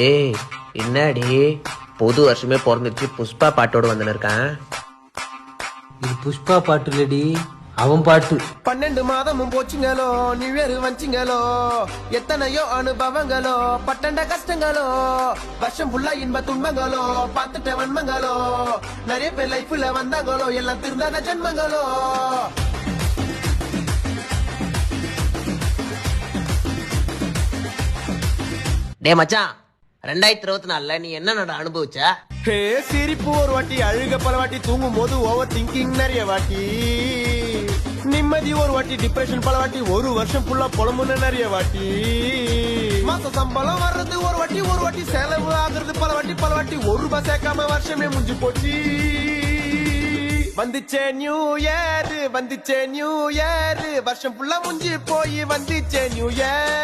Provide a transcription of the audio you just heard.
ஏய் என்னடி புது வருஷமே பிறந்துச்சு புஷ்பா பாட்டோட வந்து இருக்கான். இது புஷ்பா பாட்டு இல்லடி, அவன் பாட்டு. 12 மாதமும் போச்சுங்களோ, நியூ இயர் வச்சுங்களோ, எத்தனையோ அனுபவங்களோ, பட்டண்ட கஷ்டங்களோ, வருஷம் ஃபுல்லா இன்ப துன்பங்களோ, பார்த்துட்ட வன்மங்களோ, நிறைய பேர் லைஃப்ல வந்தாங்களோ, எல்லாம் திருந்தாத ஜென்மங்களோ. டே மச்சான், 2024 நீ என்ன அனுபவிச்ச? ஹே சிரிப்பு ஒரு வாட்டி, அழுக பல வாட்டி, தூங்கும் போது ஓவர் திங்கிங் நிறைய வாட்டி, நிம்மதி ஒரு வாட்டி, டிப்ரெஷன் பல வாட்டி, ஒரு வருஷம் ஃபுல்லா புலம்புன்னு நிறைய வாட்டி, மாச சம்பளம் வர்றது ஒரு வாட்டி, ஒரு வாட்டி செலவு ஆகுறது பல வாட்டி, பல வாட்டி, ஒரு ரூபாய் சேர்க்காம வருஷமே முடிஞ்சு போச்சு. வந்துச்சே நியூ இயர், வந்துச்சே நியூ இயர், வருஷம் ஃபுல்லா முடிஞ்சு போய் வந்துச்சே நியூ இயர்.